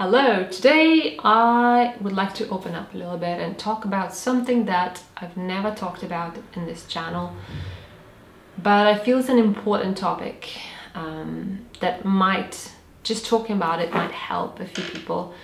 Hello, today I would like to open up a little bit and talk about something that I've never talked about in this channel, but I feel it's an important topic that just talking about it might help a few people.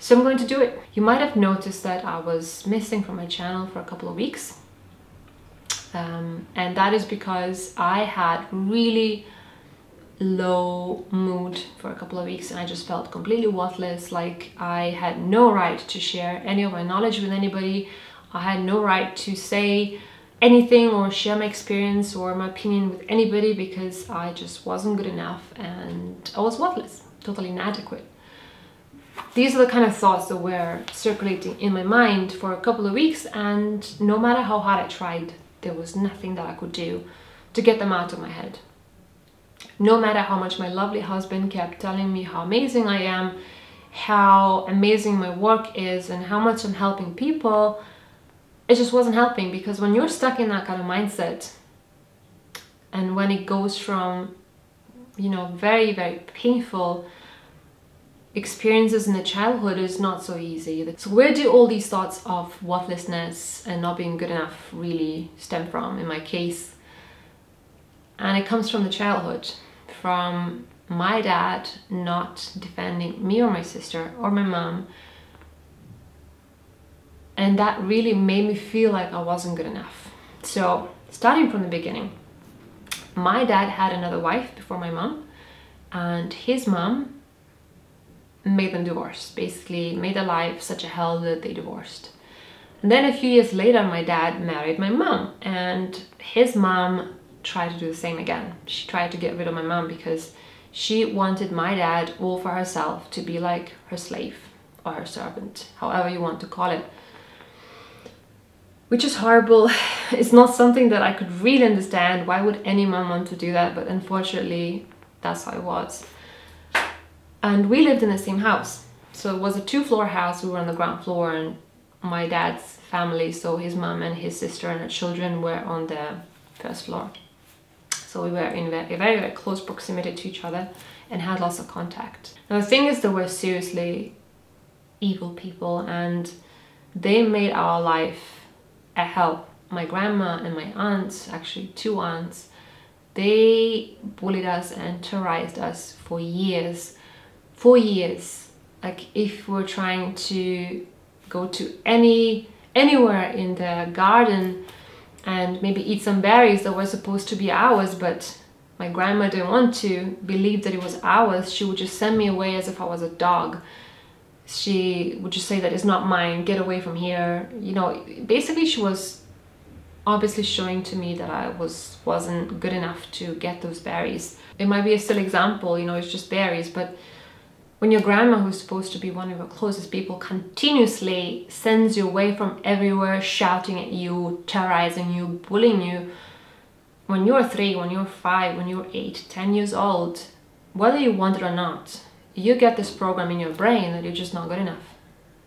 So I'm going to do it. You might have noticed that I was missing from my channel for a couple of weeks. And that is because I had really low mood for a couple of weeks and I just felt completely worthless, like I had no right to share any of my knowledge with anybody. I had no right to say anything or share my experience or my opinion with anybody because I just wasn't good enough and I was worthless, totally inadequate. These are the kind of thoughts that were circulating in my mind for a couple of weeks, and no matter how hard I tried, there was nothing that I could do to get them out of my head. No matter how much my lovely husband kept telling me how amazing I am, how amazing my work is, and how much I'm helping people, it just wasn't helping, because when you're stuck in that kind of mindset, and when it goes from, very, very painful experiences in the childhood, is not so easy. So where do all these thoughts of worthlessness and not being good enough really stem from, in my case? And it comes from the childhood, from my dad not defending me or my sister or my mom. And that really made me feel like I wasn't good enough. So starting from the beginning, my dad had another wife before my mom, and his mom made them divorce, basically made their life such a hell that they divorced. And then a few years later, my dad married my mom, and his mom tried to do the same again. She tried to get rid of my mom because she wanted my dad all for herself, to be like her slave or her servant, however you want to call it. Which is horrible. It's not something that I could really understand. Why would any mom want to do that? But unfortunately, that's how it was. And we lived in the same house. So it was a 2-floor house. We were on the ground floor, and my dad's family, so his mom and his sister and her children, were on the first floor. So we were in a very, very close proximity to each other and had lots of contact. Now the thing is, they were seriously evil people, and they made our life a hell. My grandma and my aunts, actually 2 aunts, they bullied us and terrorized us for years. For years. Like, if we're trying to go to anywhere in the garden and maybe eat some berries that were supposed to be ours, but my grandma didn't want to, believe that it was ours, she would just send me away as if I was a dog. She would just say that it's not mine, get away from here. Basically she was obviously showing to me that I wasn't good enough to get those berries. It might be a silly example, it's just berries, but when your grandma, who's supposed to be one of your closest people, continuously sends you away from everywhere, shouting at you, terrorizing you, bullying you, when you're 3, when you're 5, when you're 8, 10 years old, whether you want it or not, you get this program in your brain that you're just not good enough.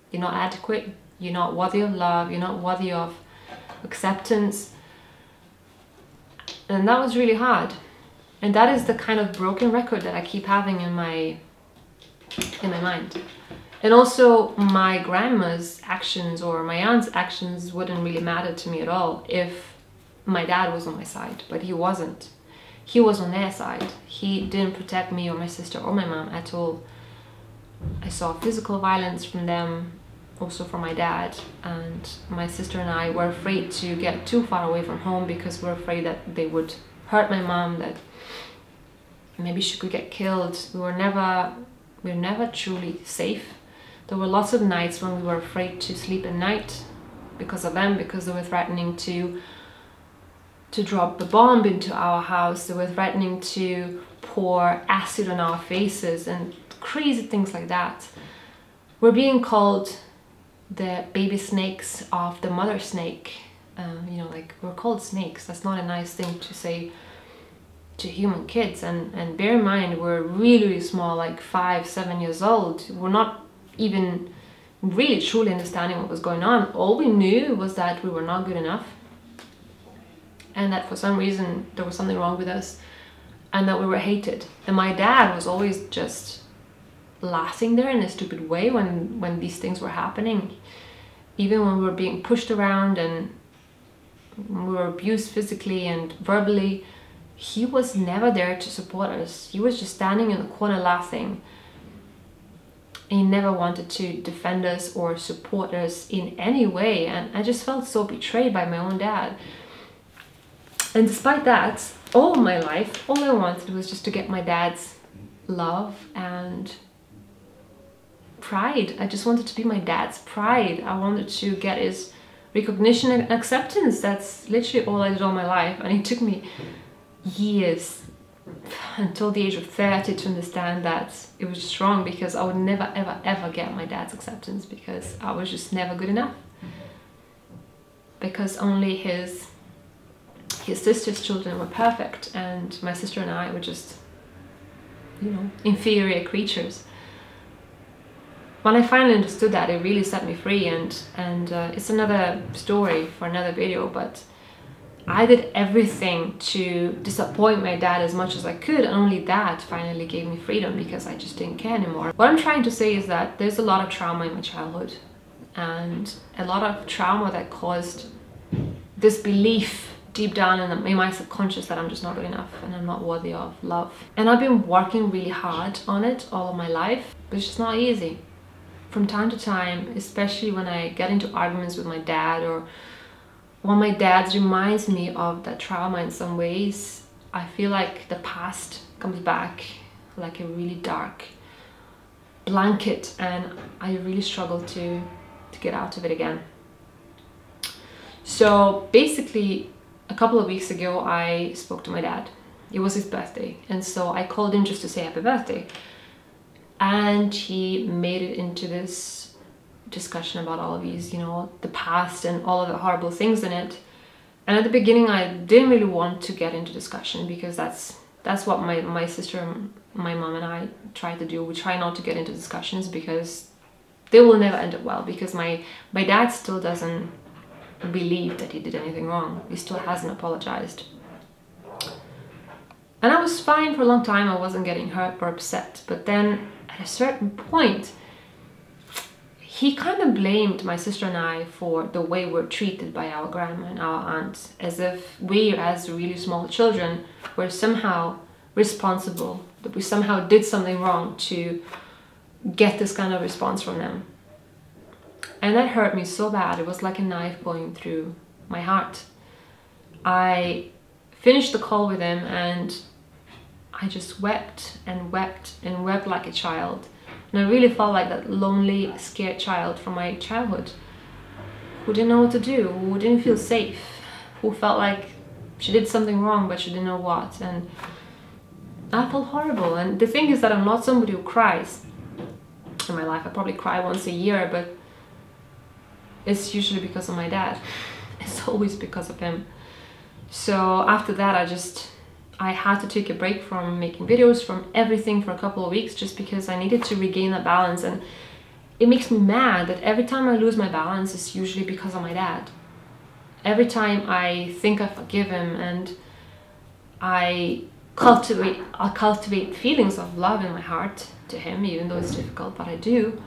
You're not adequate, you're not worthy of love, you're not worthy of acceptance. And that was really hard. And that is the kind of broken record that I keep having in my mind. And also, my grandma's actions or my aunt's actions wouldn't really matter to me at all if my dad was on my side, but he wasn't. He was on their side. He didn't protect me or my sister or my mom at all. I saw physical violence from them, also from my dad, and my sister and I were afraid to get too far away from home because we were afraid that they would hurt my mom, that maybe she could get killed. We were never truly safe. There were lots of nights when we were afraid to sleep at night because of them, because they were threatening to drop a bomb into our house. They were threatening to pour acid on our faces and crazy things like that. We're being called the baby snakes of the mother snake. We're called snakes. That's not a nice thing to say to human kids, and bear in mind, we're really, really small, like 5, 7 years old. We're not even really truly understanding what was going on. All we knew was that we were not good enough, and that for some reason there was something wrong with us, and that we were hated. And my dad was always just lasting there in a stupid way when these things were happening. Even when we were being pushed around and we were abused physically and verbally, he was never there to support us. He was just standing in the corner laughing. He never wanted to defend us or support us in any way, and I just felt so betrayed by my own dad. And despite that, all my life, all I wanted was just to get my dad's love and pride. I just wanted to be my dad's pride. I wanted to get his recognition and acceptance. That's literally all I did all my life, and it took me years until the age of 30 to understand that it was just wrong, because I would never ever ever get my dad's acceptance, because I was just never good enough, because only his sister's children were perfect and my sister and I were just, you know, inferior creatures. When I finally understood that, it really set me free, and it's another story for another video, but I did everything to disappoint my dad as much as I could, and only that finally gave me freedom, because I just didn't care anymore. What I'm trying to say is that there's a lot of trauma in my childhood, and a lot of trauma that caused this belief deep down in my subconscious that I'm just not good enough and I'm not worthy of love. And I've been working really hard on it all of my life, but it's just not easy. From time to time, especially when I get into arguments with my dad, or when my dad reminds me of that trauma in some ways, I feel like the past comes back like a really dark blanket, and I really struggle to get out of it again. So basically, a couple of weeks ago, I spoke to my dad. It was his birthday, and so I called him just to say happy birthday. And he made it into this discussion about all of these, you know, the past and all of the horrible things in it. And at the beginning, I didn't really want to get into discussion, because that's what my sister, my mom and I try to do. We try not to get into discussions, because they will never end up well, because my dad still doesn't believe that he did anything wrong. He still hasn't apologized. And I was fine for a long time. I wasn't getting hurt or upset. But then at a certain point, he kind of blamed my sister and I for the way we're treated by our grandma and our aunt, as if we, as really small children, were somehow responsible, that we somehow did something wrong to get this kind of response from them. And that hurt me so bad. It was like a knife going through my heart. I finished the call with him, and I just wept and wept and wept like a child. And I really felt like that lonely, scared child from my childhood, who didn't know what to do, who didn't feel safe, who felt like she did something wrong but she didn't know what. And I felt horrible. And the thing is that I'm not somebody who cries in my life. I probably cry once a year, but it's usually because of my dad. It's always because of him. So after that, I had to take a break from making videos, from everything, for a couple of weeks, just because I needed to regain that balance. And it makes me mad that every time I lose my balance, it's usually because of my dad. Every time I think I forgive him and I cultivate feelings of love in my heart to him, even though it's difficult, but I do,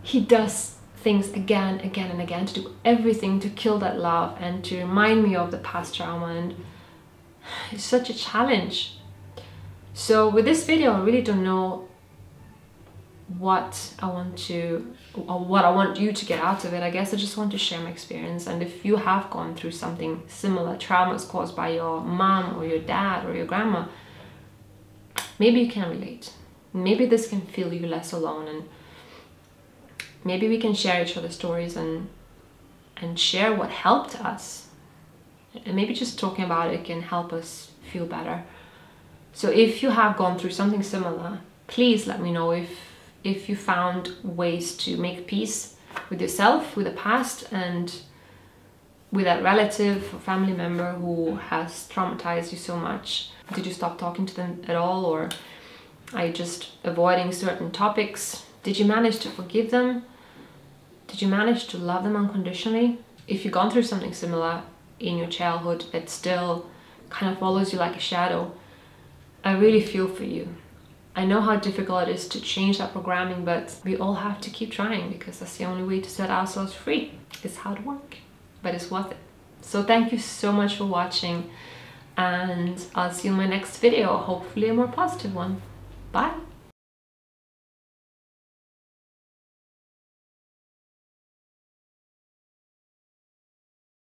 he does things again and again to do everything to kill that love and to remind me of the past trauma. And it's such a challenge. So with this video, I really don't know what I want you to get out of it. I guess I just want to share my experience. And if you have gone through something similar, traumas caused by your mom or your dad or your grandma, maybe you can relate. Maybe this can feel you less alone, and maybe we can share each other's stories and share what helped us. And maybe just talking about it can help us feel better. So if you have gone through something similar, please let me know if you found ways to make peace with yourself, with the past, and with that relative or family member who has traumatized you so much. Did you stop talking to them at all, or are you just avoiding certain topics? Did you manage to forgive them? Did you manage to love them unconditionally? If you've gone through something similar in your childhood that still kind of follows you like a shadow, I really feel for you. I know how difficult it is to change that programming, but we all have to keep trying because that's the only way to set ourselves free. It's hard work, but it's worth it. So thank you so much for watching, and I'll see you in my next video, hopefully a more positive one. Bye.